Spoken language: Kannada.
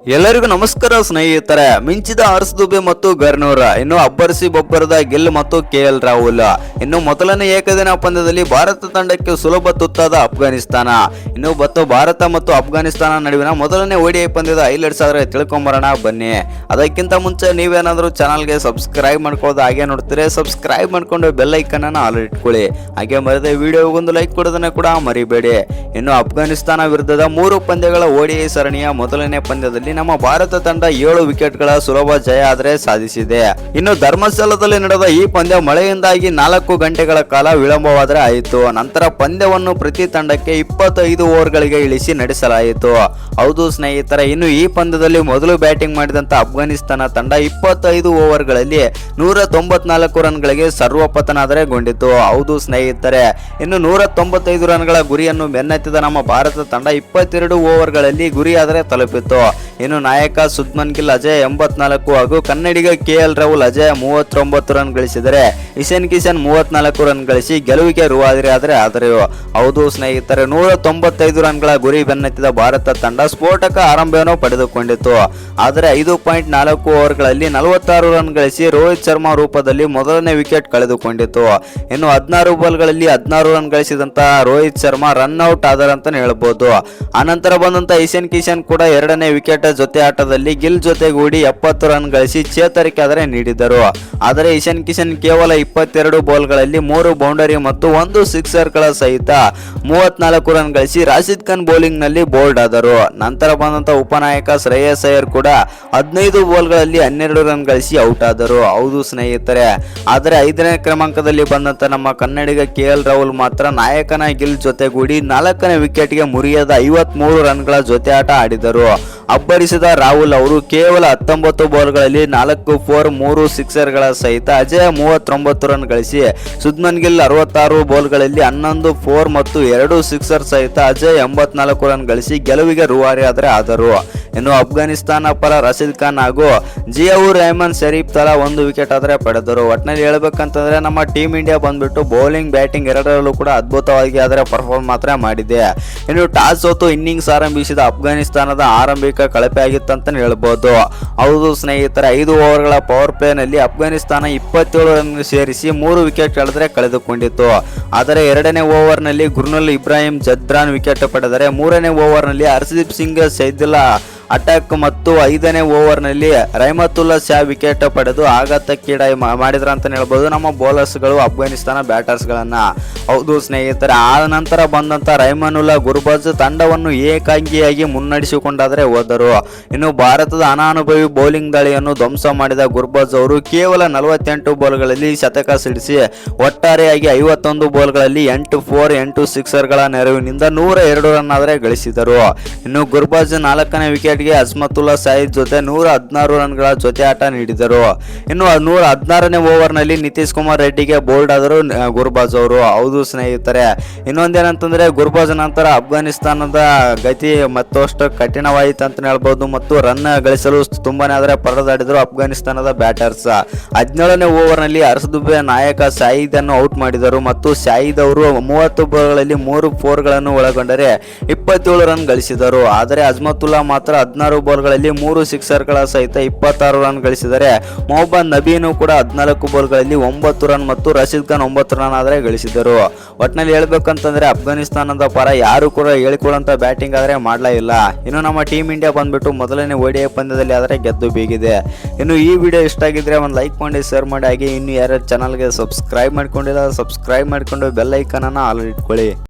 ಎಲ್ಲರಿಗೂ ನಮಸ್ಕಾರ ಸ್ನೇಹಿತರೆ. ಮಿಂಚಿದ ಹರ್ಷ್ ದುಬೆ ಮತ್ತು ಗರ್ನೂರ್, ಇನ್ನು ಅಬ್ಬರಿಸಿ ಬೊಬ್ಬರದ ಗಿಲ್ ಮತ್ತು KL ರಾಹುಲ್. ಇನ್ನು ಮೊದಲನೇ ಏಕದಿನ ಪಂದ್ಯದಲ್ಲಿ ಭಾರತ ತಂಡಕ್ಕೆ ಸುಲಭ ತುತ್ತಾದ ಅಫ್ಘಾನಿಸ್ತಾನ. ಇನ್ನು ಭಾರತ ಮತ್ತು ಅಫ್ಘಾನಿಸ್ತಾನ ನಡುವಿನ ಮೊದಲನೇ ODI ಪಂದ್ಯದ ಹೈಲೈಟ್ಸ್ ಆದರೆ ತಿಳ್ಕೊಂಬರೋಣ ಬನ್ನಿ. ಅದಕ್ಕಿಂತ ಮುಂಚೆ ನೀವೇನಾದರೂ ಚಾನಲ್ಗೆ ಸಬ್ಸ್ಕ್ರೈಬ್ ಮಾಡ್ಕೊಳ್ಳೋದು ಹಾಗೆ ನೋಡ್ತೀರಿ, ಸಬ್ಸ್ಕ್ರೈಬ್ ಮಾಡ್ಕೊಂಡು ಬೆಲ್ ಐಕನ್ ಅನ್ನು ಆಲ್ ಇಟ್ಕೊಳ್ಳಿ. ಹಾಗೆ ಮರದೆ ವಿಡಿಯೋಗೊಂದು ಲೈಕ್ ಕೊಡೋದನ್ನ ಕೂಡ ಮರಿಬೇಡಿ. ಇನ್ನು ಅಫ್ಘಾನಿಸ್ತಾನ ವಿರುದ್ಧದ 3 ಪಂದ್ಯಗಳ ODI ಸರಣಿಯ ಮೊದಲನೇ ಪಂದ್ಯದಲ್ಲಿ ನಮ್ಮ ಭಾರತ ತಂಡ 7 ವಿಕೆಟ್ಗಳ ಸುಲಭ ಜಯ ಆದರೆ ಸಾಧಿಸಿದೆ. ಇನ್ನು ಧರ್ಮಸ್ಥಳದಲ್ಲಿ ನಡೆದ ಈ ಪಂದ್ಯ ಮಳೆಯಿಂದಾಗಿ 4 ಗಂಟೆಗಳ ಕಾಲ ವಿಳಂಬವಾದರೆ ಆಯಿತು. ನಂತರ ಪಂದ್ಯವನ್ನು ಪ್ರತಿ ತಂಡಕ್ಕೆ 25 ಓವರ್ಗಳಿಗೆ ಇಳಿಸಿ ನಡೆಸಲಾಯಿತು. ಹೌದು ಸ್ನೇಹಿತರೆ, ಇನ್ನು ಈ ಪಂದ್ಯದಲ್ಲಿ ಮೊದಲು ಬ್ಯಾಟಿಂಗ್ ಮಾಡಿದಂತ ಅಫ್ಘಾನಿಸ್ತಾನ ತಂಡ 25 ಓವರ್ಗಳಲ್ಲಿ 194 ರನ್ಗಳಿಗೆ ಸರ್ವಪತನ ಆದರೆ ಗೊಂಡಿತು. ಹೌದು ಸ್ನೇಹಿತರೆ, ಇನ್ನು 195 ರನ್ಗಳ ಗುರಿಯನ್ನು ಬೆನ್ನತ್ತಿದ ನಮ್ಮ ಭಾರತ ತಂಡ 22 ಓವರ್ಗಳಲ್ಲಿ ಗುರಿ ಆದರೆ ತಲುಪಿತು. ಇನ್ನು ನಾಯಕ ಶುಭ್ಮನ್ ಗಿಲ್ ಅಜಯ್ 84 ಹಾಗೂ ಕನ್ನಡಿಗ KL ರಾಹುಲ್ ಅಜಯ್ 39 ರನ್ ಗಳಿಸಿದರೆ ಇಶಾನ್ ಕಿಶನ್ 34 ರನ್ ಗಳಿಸಿ ಗೆಲುವಿಗೆ ರೂವಾರಿ ಆದರು. ಹೌದು ಸ್ನೇಹಿತರೆ, 195 ರನ್ಗಳ ಗುರಿ ಬೆನ್ನತ್ತಿದ ಭಾರತ ತಂಡ ಸ್ಫೋಟಕ ಆರಂಭವನ್ನು ಪಡೆದುಕೊಂಡಿತು. ಆದರೆ 5.4 ಓವರ್ಗಳಲ್ಲಿ 46 ರನ್ ಗಳಿಸಿ ರೋಹಿತ್ ಶರ್ಮಾ ರೂಪದಲ್ಲಿ ಮೊದಲನೇ ವಿಕೆಟ್ ಕಳೆದುಕೊಂಡಿತು. ಇನ್ನು 16 ಬಾಲ್ಗಳಲ್ಲಿ 16 ರನ್ ಗಳಿಸಿದಂತಹ ರೋಹಿತ್ ಶರ್ಮಾ ರನ್ ಔಟ್ ಆದರಂತಾನೆ ಹೇಳ್ಬೋದು. ಆನಂತರ ಬಂದಂತ ಇಶಾನ್ ಕಿಶನ್ ಕೂಡ ಎರಡನೇ ವಿಕೆಟ್ ಜೊತೆ ಆಟದಲ್ಲಿ ಗಿಲ್ ಜೊತೆಗೂಡಿ 70 ರನ್ ಗಳಿಸಿ ಚೇತರಿಕೆ ಆದರೆ ನೀಡಿದರು. ಆದರೆ ಇಶಾನ್ ಕಿಶನ್ ಕೇವಲ 22 ಬಾಲ್ಗಳಲ್ಲಿ 3 ಬೌಂಡರಿ ಮತ್ತು 1 ಸಿಕ್ಸರ್ಗಳ ಸಹಿತ 34 ರನ್ ಗಳಿಸಿ ರಾಶಿದ್ ಖಾನ್ ಬೌಲಿಂಗ್ ನಲ್ಲಿ ಬೋಲ್ಡ್ ಆದರು. ನಂತರ ಬಂದಂತ ಉಪನಾಯಕ ಶ್ರೇಯಸ್ ಅಯ್ಯರ್ ಕೂಡ 15 ಬಾಲ್ಗಳಲ್ಲಿ 12 ರನ್ ಗಳಿಸಿ ಔಟ್ ಆದರು. ಹೌದು ಸ್ನೇಹಿತರೆ, ಆದರೆ 5ನೇ ಕ್ರಮಾಂಕದಲ್ಲಿ ಬಂದಂತ ನಮ್ಮ ಕನ್ನಡಿಗ KL ರಾಹುಲ್ ಮಾತ್ರ ನಾಯಕನ ಗಿಲ್ ಜೊತೆಗೂಡಿ 4ನೇ ವಿಕೆಟ್ಗೆ ಮುರಿಯದ 53 ರನ್ಗಳ ಜೊತೆ ಆಟ ಆಡಿದರು. ಅಬ್ಬರಿಸಿದ ರಾಹುಲ್ ಅವರು ಕೇವಲ 19 ಬಾಲ್ಗಳಲ್ಲಿ 4 4 3 ಸಿಕ್ಸರ್ಗಳ ಸಹಿತ ಅಜಯ್ 39 ರನ್ ಗಳಿಸಿ ಶುಭ್ಮನ್ ಗಿಲ್ 66 ಬಾಲ್ಗಳಲ್ಲಿ 11 4 ಮತ್ತು 2 ಸಿಕ್ಸರ್ ಸಹಿತ ಅಜಯ್ 84 ರನ್ ಗಳಿಸಿ ಗೆಲುವಿಗೆ ರೂವಾರಿ ಆದರು. ಇನ್ನು ಅಫ್ಘಾನಿಸ್ತಾನ ಪರ ರಶೀದ್ ಖಾನ್ ಹಾಗೂ ಜಿಯಾವುರ್ ರೆಹಮಾನ್ ಶರೀಫ್ ತಲಾ 1 ವಿಕೆಟ್ ಆದರೆ ಪಡೆದರು. ಒಟ್ಟಿನಲ್ಲಿ ಹೇಳ್ಬೇಕಂತಂದ್ರೆ ನಮ್ಮ ಟೀಮ್ ಇಂಡಿಯಾ ಬಂದ್ಬಿಟ್ಟು ಬೌಲಿಂಗ್ ಬ್ಯಾಟಿಂಗ್ ಎರಡರಲ್ಲೂ ಕೂಡ ಅದ್ಭುತವಾಗಿ ಆದರೆ ಪರ್ಫಾರ್ಮ್ ಮಾತ್ರ ಮಾಡಿದೆ. ಇನ್ನು ಟಾಸ್ ಸೋತು ಇನ್ನಿಂಗ್ಸ್ ಆರಂಭಿಸಿದ ಅಫ್ಘಾನಿಸ್ತಾನದ ಆರಂಭಿಕ ಕಳಪೆ ಆಗಿತ್ತಂತ ಹೇಳ್ಬೋದು. ಹೌದು ಸ್ನೇಹಿತರೆ, 5 ಓವರ್ಗಳ ಪವರ್ ಪ್ಲೇ ನಲ್ಲಿ ಅಫ್ಘಾನಿಸ್ತಾನ 27 ರನ್ ಸೇರಿಸಿ 3 ವಿಕೆಟ್ ಕಳೆದುಕೊಂಡಿತು. ಆದರೆ 2ನೇ ಓವರ್ ನಲ್ಲಿ ಗುರ್ನುಲ್ ಇಬ್ರಾಹಿಂ ಜದ್ರಾನ್ ವಿಕೆಟ್ ಪಡೆದರೆ 3ನೇ ಓವರ್ ನಲ್ಲಿ ಹರ್ಷದೀಪ್ ಸಿಂಗ್ ಸೈದುಲ್ಲಾ ಅಟ್ಯಾಕ್ ಮತ್ತು 5ನೇ ಓವರ್ ನಲ್ಲಿ ರಹಮತುಲ್ಲಾ ಶಾ ವಿಕೆಟ್ ಪಡೆದು ಆಘಾತಕ್ಕೀಡಾಗಿ ಮಾಡಿದ್ರ ಅಂತ ಹೇಳ್ಬೋದು ನಮ್ಮ ಬೌಲರ್ಸ್ಗಳು ಅಫ್ಘಾನಿಸ್ತಾನ ಬ್ಯಾಟರ್ಸ್ ಗಳನ್ನ. ಹೌದು ಸ್ನೇಹಿತರೆ, ಆ ನಂತರ ಬಂದಂತ ರಹಮಾನುಲ್ಲಾ ಗುರ್ಬಾಜ್ ತಂಡವನ್ನು ಏಕಾಂಗಿಯಾಗಿ ಮುನ್ನಡೆಸಿಕೊಂಡಾದರೆ ಹೋದರು. ಇನ್ನು ಭಾರತದ ಅನಾನುಭವಿ ಬೌಲಿಂಗ್ ದಾಳಿಯನ್ನು ಧ್ವಂಸ ಮಾಡಿದ ಗುರ್ಬಾಜ್ ಅವರು ಕೇವಲ 48 ಬಾಲ್ಗಳಲ್ಲಿ ಶತಕ ಸಿಡಿಸಿ ಒಟ್ಟಾರೆಯಾಗಿ 51 ಬಾಲ್ಗಳಲ್ಲಿ 8 4 8 ಸಿಕ್ಸರ್ಗಳ ನೆರವಿನಿಂದ 102 ರನ್ ಆದರೆ ಗಳಿಸಿದರು. ಇನ್ನು ಗುರ್ಬಾಜ್ 4ನೇ ವಿಕೆಟ್ ಅಸ್ಮತುಲ್ಲಾ ಸಾಯಿದ್ ಜೊತೆ 116 ರನ್ಗಳ ಜೊತೆ ಆಟ ನೀಡಿದರು. ಇನ್ನು 116ನೇ ಓವರ್ ನಲ್ಲಿ ನಿತೀಶ್ ಕುಮಾರ್ ರೆಡ್ಡಿಗೆ ಬೋಲ್ಡ್ ಆದರು ಗುರ್ಬಾಜ್ ಅವರು. ಹೌದು ಸ್ನೇಹಿತರೆ, ಇನ್ನೊಂದೇನಂತಂದ್ರೆ ಗುರ್ಬಾಜ್ ನಂತರ ಅಫ್ಘಾನಿಸ್ತಾನದ ಗತಿ ಮತ್ತಷ್ಟು ಕಠಿಣವಾಯಿತು ಅಂತ ಹೇಳ್ಬೋದು ಮತ್ತು ರನ್ ಗಳಿಸಲು ತುಂಬಾನೇ ಆದರೆ ಪರದಾಡಿದರು ಅಫ್ಘಾನಿಸ್ತಾನದ ಬ್ಯಾಟರ್ಸ್. 17ನೇ ಓವರ್ ನಲ್ಲಿ ಹರ್ಷ್ ದುಬೆ ನಾಯಕ ಶಾಹಿದ್ ಅನ್ನು ಔಟ್ ಮಾಡಿದರು ಮತ್ತು ಶಾಹಿದ್ ಅವರು 30 ಬಾಲ್ಗಳಲ್ಲಿ 3 4 ಗಳನ್ನು ಒಳಗೊಂಡರೆ 27 ರನ್ ಗಳಿಸಿದರು. ಆದರೆ ಅಜ್ಮತುಲ್ಲಾ ಮಾತ್ರ 16 ಬಾಲ್ಗಳಲ್ಲಿ 3 ಸಿಕ್ಸರ್ಗಳ ಸಹಿತ 26 ರನ್ ಗಳಿಸಿದರೆ ಮೊಹಮ್ಮದ್ ನಬೀನು ಕೂಡ 14 ಬಾಲ್ಗಳಲ್ಲಿ 9 ರನ್ ಮತ್ತು ರಶೀದ್ ಖಾನ್ 9 ರನ್ ಆದರೆ ಗಳಿಸಿದರು. ಒಟ್ಟಿನಲ್ಲಿ ಹೇಳ್ಬೇಕಂತಂದ್ರೆ ಅಫ್ಘಾನಿಸ್ತಾನದ ಪರ ಯಾರು ಕೂಡ ಹೇಳಿಕೊಳ್ಳುವಂತ ಬ್ಯಾಟಿಂಗ್ ಆದರೆ ಮಾಡಲೇ ಇಲ್ಲ. ಇನ್ನು ನಮ್ಮ ಟೀಮ್ ಇಂಡಿಯಾ ಬಂದ್ಬಿಟ್ಟು ಮೊದಲನೇ ODI ಪಂದ್ಯದಲ್ಲಿ ಆದರೆ ಗೆದ್ದು ಬೀಗಿದೆ. ಇನ್ನು ಈ ವಿಡಿಯೋ ಇಷ್ಟ ಆಗಿದ್ರೆ ಒಂದು ಲೈಕ್ ಮಾಡಿ ಶೇರ್ ಮಾಡಿ. ಹಾಗೆ ಇನ್ನು ಯಾರು ಚಾನಲ್ಗೆ ಸಬ್ಸ್ಕ್ರೈಬ್ ಮಾಡ್ಕೊಂಡಿಲ್ಲ ಸಬ್ಸ್ಕ್ರೈಬ್ ಮಾಡ್ಕೊಂಡು ಬೆಲ್ ಐಕನ್ ಅನ್ನು ಆಲ್ ಇಟ್ಕೊಳ್ಳಿ.